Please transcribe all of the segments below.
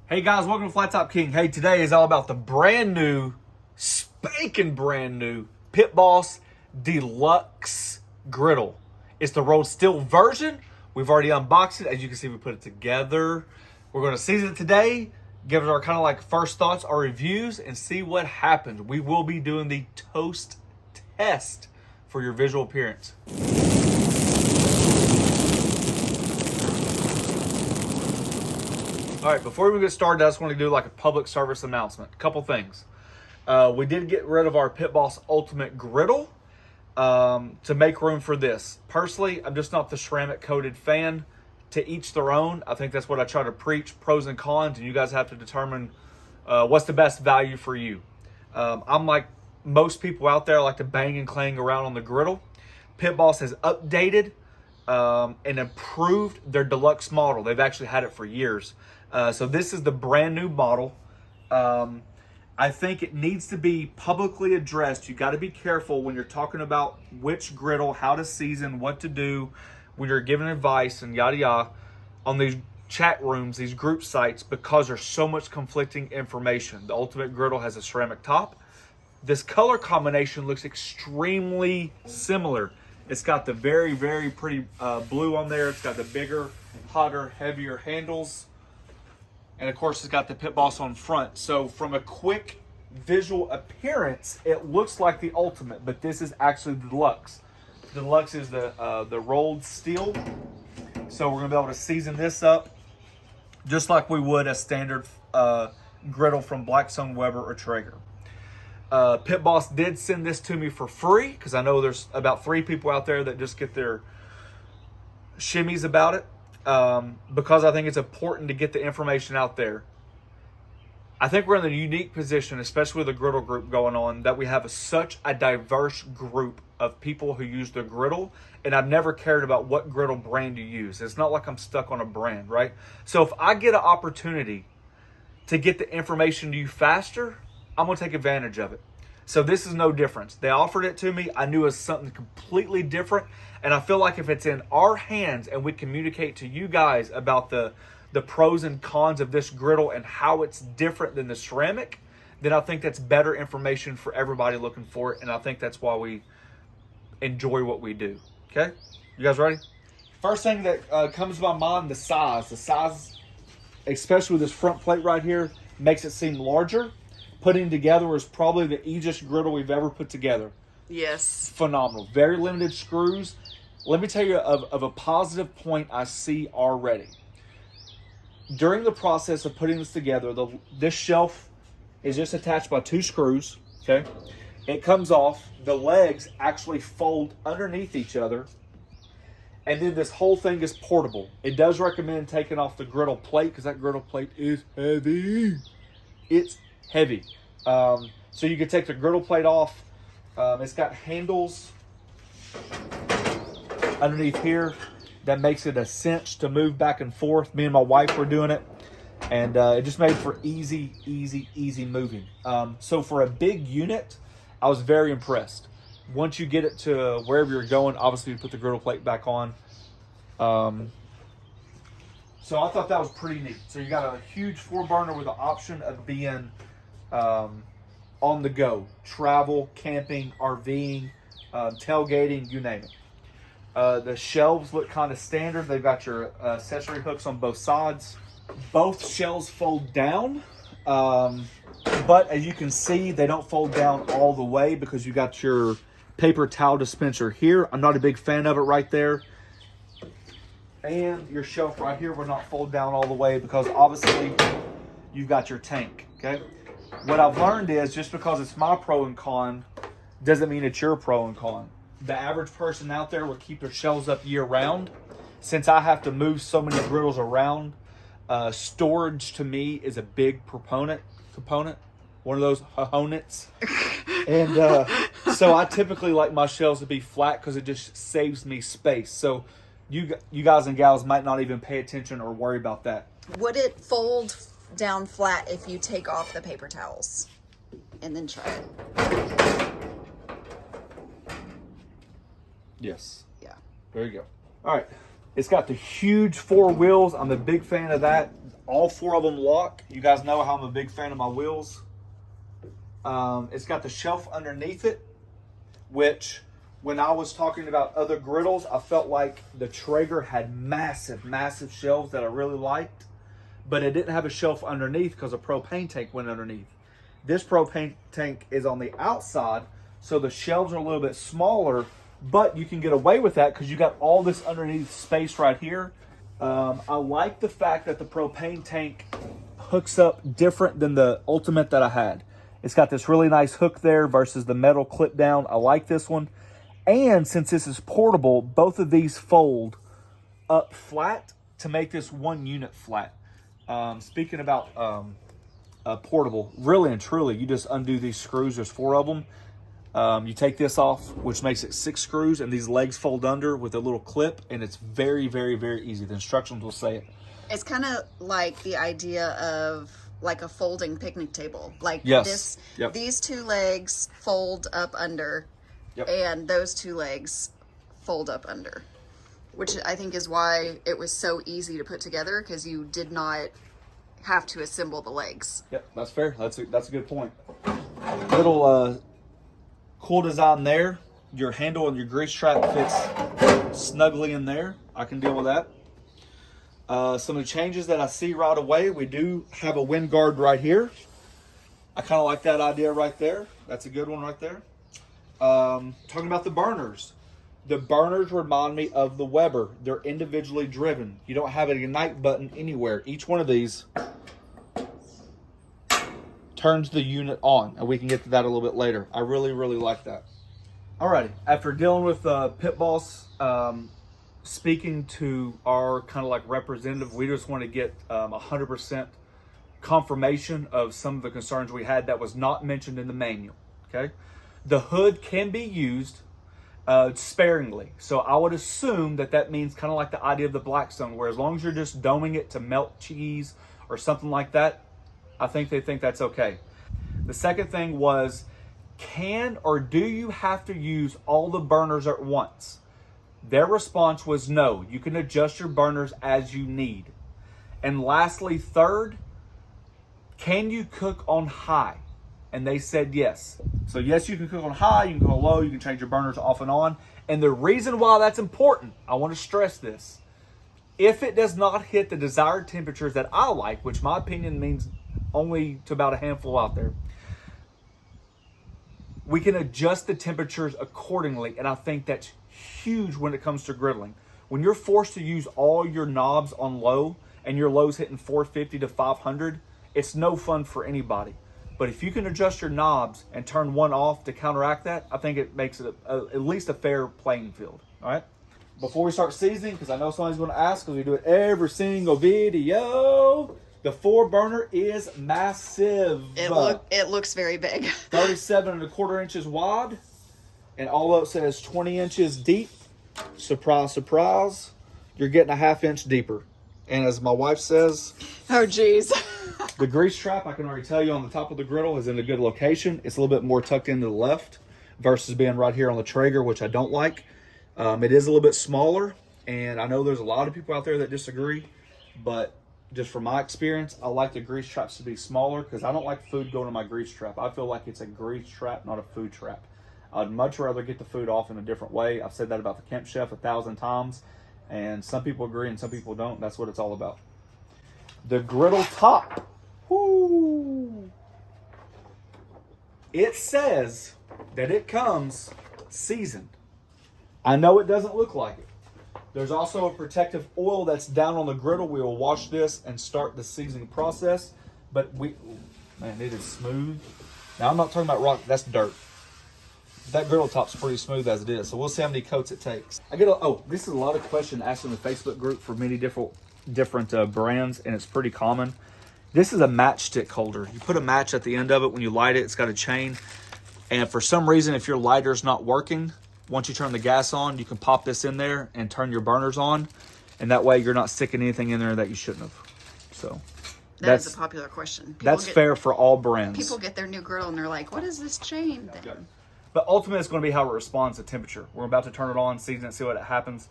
Hey guys, welcome to Flat Top King. Hey, today is all about the brand new, spanking brand new Pit Boss Deluxe Griddle. It's the rolled steel version. We've already unboxed it. As you can see, we put it together. We're going to season it today, give it our kind of like first thoughts, our reviews, and see what happens. We will be doing the toast test for your visual appearance. All right, before we get started, I just want to do like a public service announcement. A couple things. We did get rid of our Pit Boss Ultimate Griddle to make room for this. Personally, I'm just not the ceramic coated fan. To each their own. I think that's what I try to preach, pros and cons, and you guys have to determine what's the best value for you. I'm like most people out there, I like to bang and clang around on the griddle. Pit Boss has updated and improved their deluxe model. They've actually had it for years. So this is the brand new model. I think it needs to be publicly addressed. You got to be careful when you're talking about which griddle, how to season, what to do, when you're giving advice and yada yada on these chat rooms, these group sites, because there's so much conflicting information. The Ultimate Griddle has a ceramic top. This color combination looks extremely similar. It's got the very, very pretty blue on there. It's got the bigger, hotter, heavier handles. And of course, it's got the Pit Boss on front. So from a quick visual appearance, it looks like the Ultimate, but this is actually the Deluxe. The Deluxe is the rolled steel. So we're gonna be able to season this up just like we would a standard griddle from Blackstone, Weber, or Traeger. Pit Boss did send this to me for free because I know there's about 3 people out there that just get their shimmies about it. Because I think it's important to get the information out there. I think we're in a unique position, especially with the griddle group going on, that we have such a diverse group of people who use the griddle, and I've never cared about what griddle brand you use. It's not like I'm stuck on a brand, right? So if I get an opportunity to get the information to you faster, I'm going to take advantage of it. So this is no difference. They offered it to me. I knew it was something completely different. And I feel like if it's in our hands and we communicate to you guys about the pros and cons of this griddle and how it's different than the ceramic, then I think that's better information for everybody looking for it. And I think that's why we enjoy what we do. Okay? You guys ready? First thing that comes to my mind, the size. The size, especially with this front plate right here, makes it seem larger. Putting together is probably the easiest griddle we've ever put together. Yes. Phenomenal. Very limited screws. Let me tell you of a positive point I see already. During the process of putting this together, this shelf is just attached by 2 screws. Okay, it comes off. The legs actually fold underneath each other. And then this whole thing is portable. It does recommend taking off the griddle plate because that griddle plate is heavy. It's heavy. So you can take the griddle plate off. It's got handles underneath here that makes it a cinch to move back and forth. Me and my wife were doing it, and it just made for easy moving. So for a big unit, I was very impressed. Once you get it to wherever you're going, obviously you put the griddle plate back on. So I thought that was pretty neat. So you got a huge 4-burner with the option of being on the go, travel, camping, RVing, tailgating, you name it. The shelves look kind of standard. They've got your accessory hooks on both sides. Both shelves fold down, but as you can see, they don't fold down all the way because you got your paper towel dispenser here. I'm not a big fan of it right there. And your shelf right here will not fold down all the way because obviously you've got your tank, okay? What I've learned is just because it's my pro and con doesn't mean it's your pro and con. The average person out there will keep their shelves up year round. Since I have to move so many griddles around, storage to me is a big component, one of those honets. And so I typically like my shelves to be flat because it just saves me space. So you guys and gals might not even pay attention or worry about that. Would it fold down flat if you take off the paper towels and then try it? Yes. Yeah. There you go. All right. It's got the huge 4 wheels. I'm a big fan of that. All 4 of them lock. You guys know how I'm a big fan of my wheels. It's got the shelf underneath it, which when I was talking about other griddles, I felt like the Traeger had massive, massive shelves that I really liked, but it didn't have a shelf underneath because a propane tank went underneath. This propane tank is on the outside, so the shelves are a little bit smaller, but you can get away with that because you got all this underneath space right here. I like the fact that the propane tank hooks up different than the Ultimate that I had. It's got this really nice hook there versus the metal clip down. I like this one. And since this is portable, both of these fold up flat to make this one unit flat. Speaking about portable, really and truly, you just undo these screws. There's 4 of them. You take this off, which makes it 6 screws, and these legs fold under with a little clip, and it's very, very, very easy. The instructions will say it. It's kind of like the idea of like a folding picnic table. Like yes. These 2 legs fold up under, and those 2 legs fold up under, which I think is why it was so easy to put together, because you did not have to assemble the legs. Yep, that's fair. That's a good point. Little cool design there. Your handle and your grease trap fits snugly in there. I can deal with that. Some of the changes that I see right away, we do have a wind guard right here. I kind of like that idea right there. That's a good one right there. Talking about the burners. The burners remind me of the Weber. They're individually driven. You don't have an ignite button anywhere. Each one of these turns the unit on, and we can get to that a little bit later. I really, really like that. Alrighty, after dealing with Pit Boss, speaking to our kind of like representative, we just want to get 100% confirmation of some of the concerns we had that was not mentioned in the manual. Okay, the hood can be used sparingly, so I would assume that means kind of like the idea of the Blackstone, where as long as you're just doming it to melt cheese or something like that, I think they think that's okay. The second thing was, can or do you have to use all the burners at once? Their response was no. You can adjust your burners as you need. And lastly, third, can you cook on high? And they said yes. So yes, you can cook on high, you can cook on low, you can change your burners off and on. And the reason why that's important, I want to stress this. If it does not hit the desired temperatures that I like, which my opinion means only to about a handful out there, we can adjust the temperatures accordingly. And I think that's huge when it comes to griddling. When you're forced to use all your knobs on low and your low's hitting 450 to 500, it's no fun for anybody. But if you can adjust your knobs and turn one off to counteract that, I think it makes it at least a fair playing field. All right. Before we start seasoning, because I know somebody's going to ask, because we do it every single video, the 4-burner is massive. It looks very big. 37¼ inches wide, and although it says 20 inches deep, surprise, surprise, you're getting a 1/2 inch deeper. And as my wife says, oh geez. The grease trap, I can already tell you, on the top of the griddle is in a good location. It's a little bit more tucked into the left versus being right here on the Traeger, which I don't like. It is a little bit smaller, and I know there's a lot of people out there that disagree, but just from my experience, I like the grease traps to be smaller because I don't like food going in my grease trap. I feel like it's a grease trap, not a food trap. I'd much rather get the food off in a different way. I've said that about the Camp Chef 1,000 times, and some people agree and some people don't. That's what it's all about. The griddle top. Woo! It says that it comes seasoned. I know it doesn't look like it. There's also a protective oil that's down on the griddle. We will wash this and start the seasoning process. But man, it is smooth. Now I'm not talking about rock, that's dirt. That griddle top's pretty smooth as it is. So we'll see how many coats it takes. This is a lot of questions asked in the Facebook group for many different brands, and it's pretty common. This is a matchstick holder. You put a match at the end of it. When you light it, it's got a chain. And for some reason, if your lighter's not working, once you turn the gas on, you can pop this in there and turn your burners on. And that way you're not sticking anything in there that you shouldn't have. So that's a popular question. That's fair for all brands. People get their new griddle and they're like, what is this chain thing? Okay. But ultimately, it's going to be how it responds to temperature. We're about to turn it on, season it, see what happens.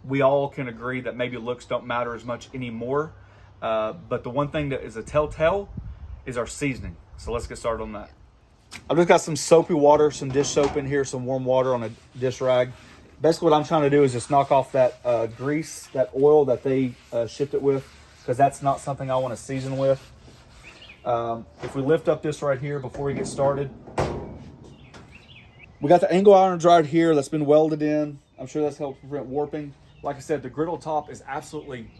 We all can agree that maybe looks don't matter as much anymore. But the one thing that is a telltale is our seasoning. So let's get started on that. I've just got some soapy water, some dish soap in here, some warm water on a dish rag. Basically what I'm trying to do is just knock off that grease, that oil that they shipped it with, because that's not something I want to season with. If we lift up this right here before we get started, we got the angle iron dried here that's been welded in. I'm sure that's helped prevent warping. Like I said, the griddle top is absolutely,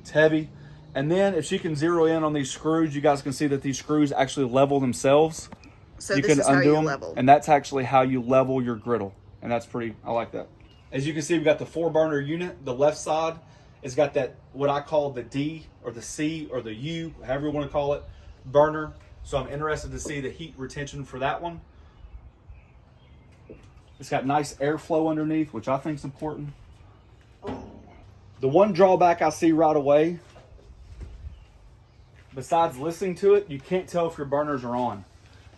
it's heavy. And then if she can zero in on these screws, you guys can see that these screws actually level themselves. So you can undo them, level. And that's actually how you level your griddle. And that's pretty, I like that. As you can see, we've got the 4-burner unit. The left side has got that, what I call the D or the C or the U, however you want to call it, burner. So I'm interested to see the heat retention for that one. It's got nice airflow underneath, which I think is important. The one drawback I see right away, besides listening to it, you can't tell if your burners are on.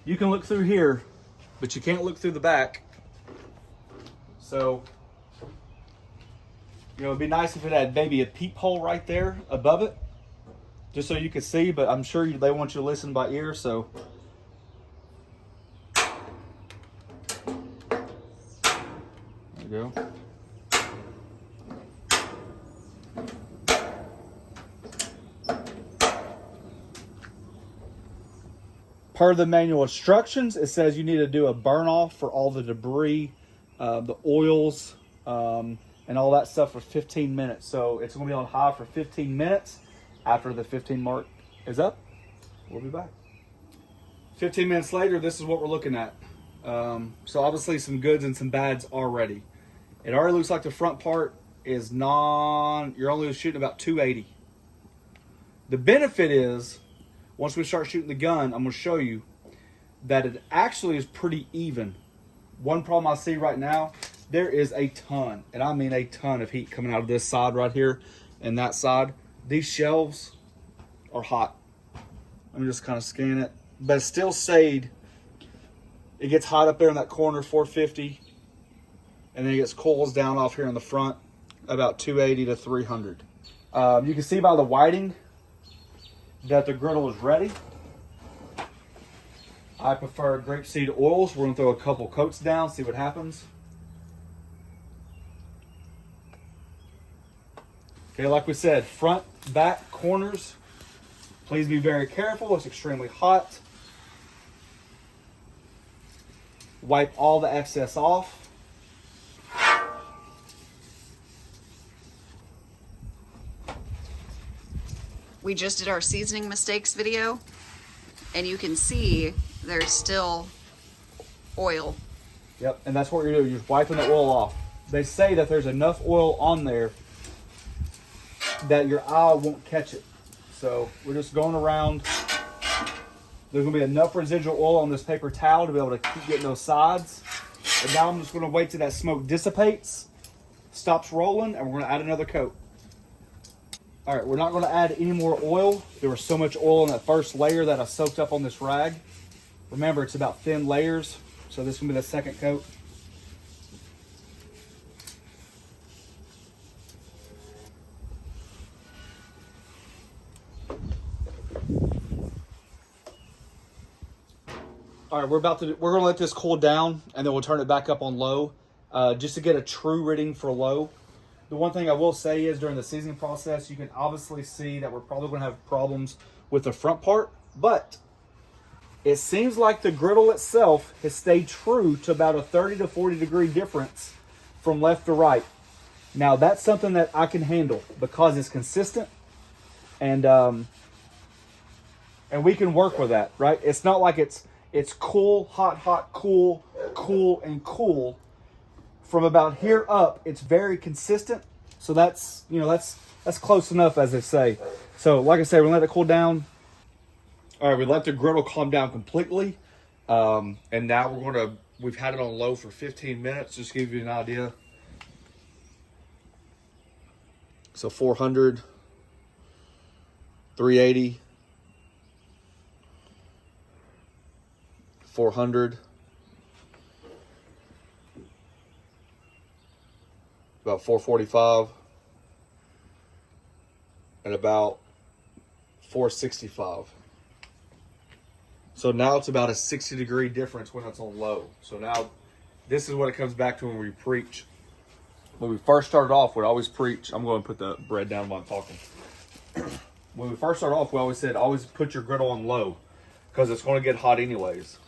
You can look through here, but you can't look through the back. So, you know, it'd be nice if it had maybe a peephole right there above it, just so you could see, but I'm sure they want you to listen by ear, so. There you go. Per the manual instructions, it says you need to do a burn off for all the debris, the oils, and all that stuff for 15 minutes. So it's going to be on high for 15 minutes. After the 15 mark is up, we'll be back. 15 minutes later, this is what we're looking at. So obviously some goods and some bads already. It already looks like the front part is you're only shooting about 280. The benefit is, once we start shooting the gun, I'm going to show you that it actually is pretty even. One problem I see right now, there is a ton, and I mean a ton of heat coming out of this side right here and that side. These shelves are hot. Let me just kind of scan it. But it's still SAID. It gets hot up there in that corner, 450. And then it gets coils down off here in the front, about 280 to 300. You can see by the whiting that the griddle is ready. I prefer grapeseed oils. We're gonna throw a couple coats down, see what happens. Okay, like we said, front, back, corners. Please be very careful, it's extremely hot. Wipe all the excess off. We just did our seasoning mistakes video, and you can see there's still oil. Yep, and that's what you're doing. You're just wiping the oil off. They say that there's enough oil on there that your eye won't catch it. So we're just going around. There's gonna be enough residual oil on this paper towel to be able to keep getting those sides. And now I'm just gonna wait till that smoke dissipates, stops rolling, and we're gonna add another coat. All right, we're not gonna add any more oil. There was so much oil in that first layer that I soaked up on this rag. Remember, it's about thin layers, so this is gonna be the second coat. All right, we're gonna let this cool down, and then we'll turn it back up on low, just to get a true reading for low. The one thing I will say is during the seasoning process, you can obviously see that we're probably gonna have problems with the front part, but it seems like the griddle itself has stayed true to about a 30 to 40 degree difference from left to right. Now that's something that I can handle because it's consistent, and we can work with that, right? It's not like it's cool, hot, hot, cool, cool, and cool. From about here up, it's very consistent. So that's, you know, that's close enough, as they say. So like I said, we're gonna let it cool down. All right, we let the griddle calm down completely. And now we've had it on low for 15 minutes, just to give you an idea. So 400, 380, 400, about 445, and about 465. So now it's about a 60-degree difference when it's on low. So now this is what it comes back to when we preach. When we first started off, we'd always preach. I'm going to put the bread down while I'm talking. When we first started off, we always said, always put your griddle on low because it's going to get hot anyways.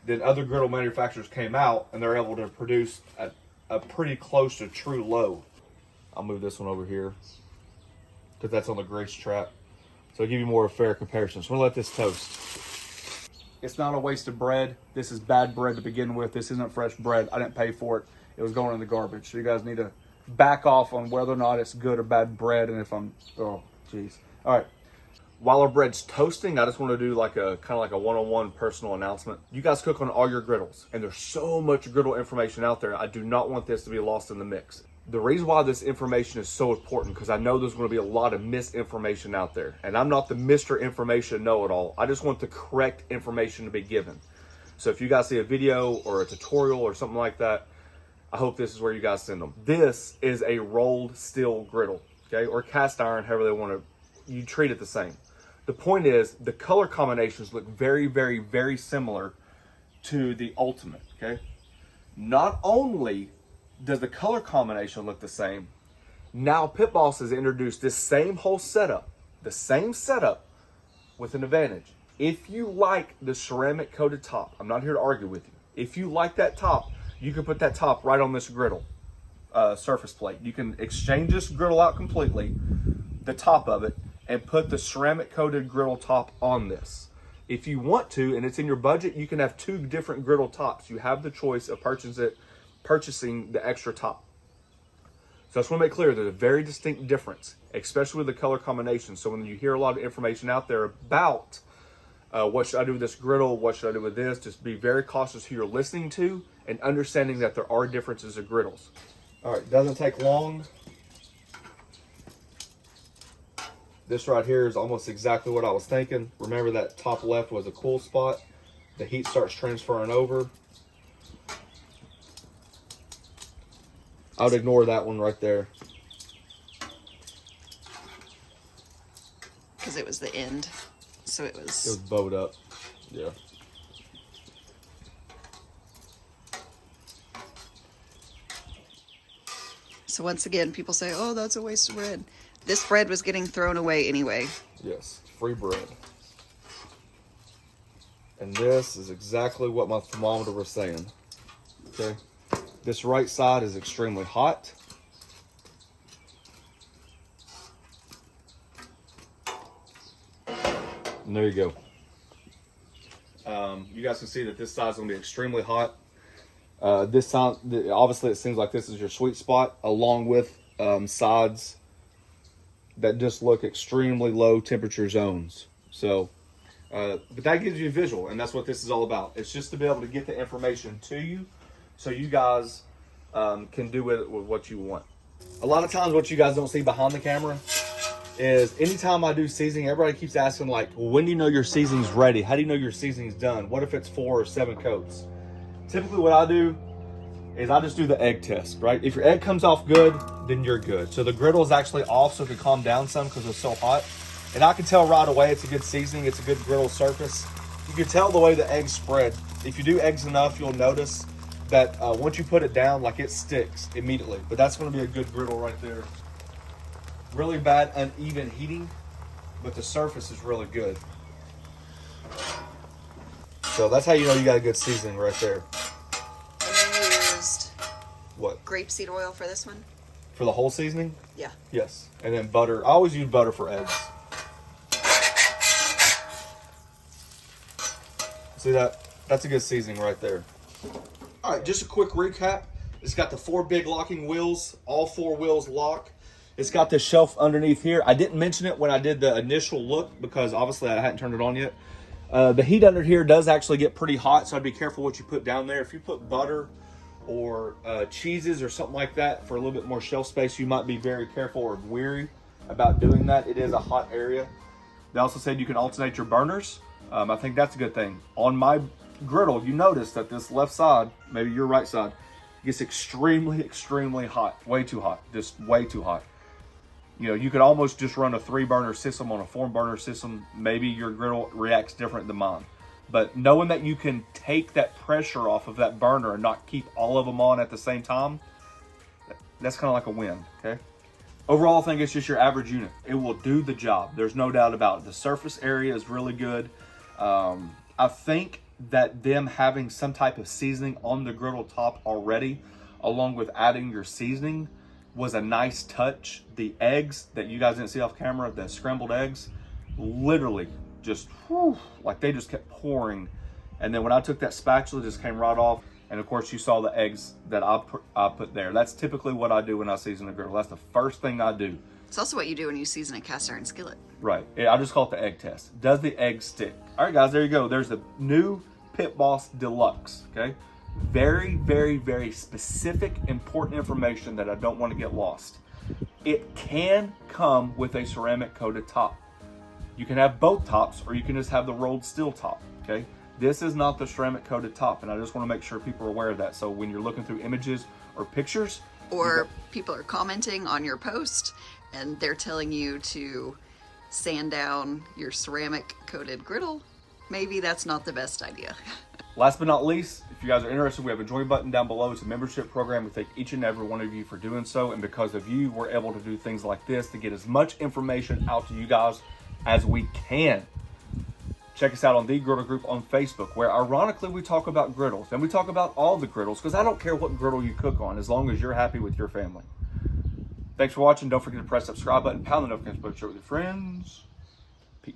Then other griddle manufacturers came out and they're able to produce a pretty close to true low. I'll move this one over here because that's on the grease trap. So I'll give you more of a fair comparison. So I'm going to let this toast. It's not a waste of bread. This is bad bread to begin with. This isn't fresh bread. I didn't pay for it. It was going in the garbage. So you guys need to back off on whether or not it's good or bad bread. And if I'm, oh, geez. All right. While our bread's toasting, I just want to do like a kind of like a one-on-one personal announcement. You guys cook on all your griddles, and there's so much griddle information out there. I do not want this to be lost in the mix. The reason why this information is so important, because I know there's going to be a lot of misinformation out there, and I'm not the Mr. Information know-it-all. I just want the correct information to be given. So if you guys see a video or a tutorial or something like that, I hope this is where you guys send them. This is a rolled steel griddle, okay, or cast iron, however they want to. You treat it the same. The point is, the color combinations look very, very, very similar to the Ultimate, okay? Not only does the color combination look the same, now Pit Boss has introduced this same whole setup, the same setup with an advantage. If you like the ceramic coated top, I'm not here to argue with you. If you like that top, you can put that top right on this griddle surface plate. You can exchange this griddle out completely, the top of it, and put the ceramic coated griddle top on this. If you want to, and it's in your budget, you can have two different griddle tops. You have the choice of purchasing the extra top. So I just want to make clear there's a very distinct difference, especially with the color combination. So when you hear a lot of information out there about what should I do with this griddle, what should I do with this, just be very cautious who you're listening to and understanding that there are differences of griddles. All right, doesn't take long. This right here is almost exactly what I was thinking. Remember that top left was a cool spot. The heat starts transferring over. I would ignore that one right there. Because it was the end. So it was bowed up. Yeah. So once again, people say, oh, that's a waste of bread. This bread was getting thrown away anyway. Yes, free bread. And this is exactly what my thermometer was saying. Okay. This right side is extremely hot. And there you go. You guys can see that this side is going to be extremely hot. This side, obviously it seems like this is your sweet spot, along with sides that just look extremely low temperature zones. So, but that gives you a visual, and that's what this is all about. It's just to be able to get the information to you so you guys can do with it with what you want. A lot of times what you guys don't see behind the camera is anytime I do seasoning, everybody keeps asking like, well, when do you know your seasoning's ready? How do you know your seasoning's done? What if it's 4 or 7 coats? Typically what I do is I just do the egg test, right? If your egg comes off good, then you're good. So the griddle is actually off so it can calm down some because it's so hot. And I can tell right away it's a good seasoning, it's a good griddle surface. You can tell the way the eggs spread. If you do eggs enough, you'll notice that once you put it down, like it sticks immediately. But that's gonna be a good griddle right there. Really bad uneven heating, but the surface is really good. So that's how you know you got a good seasoning right there. And you used what? Grapeseed oil for this one? For the whole seasoning? Yeah. Yes. And then butter. I always use butter for eggs. See that? That's a good seasoning right there. All right, just a quick recap. It's got the 4 big locking wheels. All 4 wheels lock. It's got this shelf underneath here. I didn't mention it when I did the initial look because obviously I hadn't turned it on yet. The heat under here does actually get pretty hot, so I'd be careful what you put down there. If you put butter or cheeses or something like that for a little bit more shelf space, you might be very careful or wary about doing that. It is a hot area. They also said you can alternate your burners. I think that's a good thing. On my griddle, you notice that this left side, maybe your right side, gets extremely, extremely hot. Way too hot. Just way too hot. You know, you could almost just run a 3-burner system on a 4-burner system. Maybe your griddle reacts different than mine. But knowing that you can take that pressure off of that burner and not keep all of them on at the same time, that's kind of like a win, okay? Overall, I think it's just your average unit. It will do the job. There's no doubt about it. The surface area is really good. I think that them having some type of seasoning on the griddle top already, along with adding your seasoning, was a nice touch. The eggs that you guys didn't see off camera, the scrambled eggs, literally just, like they just kept pouring. And then when I took that spatula, it just came right off. And of course, you saw the eggs that I put there. That's typically what I do when I season a griddle. That's the first thing I do. It's also what you do when you season a cast iron skillet. Right. I just call it the egg test. Does the egg stick? All right, guys, there you go. There's the new Pit Boss Deluxe, okay? Very, very, very specific, important information that I don't want to get lost. It can come with a ceramic coated top. You can have both tops, or you can just have the rolled steel top, okay? This is not the ceramic coated top, and I just want to make sure people are aware of that. So when you're looking through images or pictures, or people are commenting on your post and they're telling you to sand down your ceramic coated griddle, maybe that's not the best idea. Last but not least, if you guys are interested, we have a join button down below. It's a membership program. We thank each and every one of you for doing so. And because of you, we're able to do things like this to get as much information out to you guys as we can. Check us out on The Griddle Group on Facebook, where ironically we talk about griddles. And we talk about all the griddles, because I don't care what griddle you cook on, as long as you're happy with your family. Thanks for watching. Don't forget to press the subscribe button, pound the notification button, share with your friends. Peace.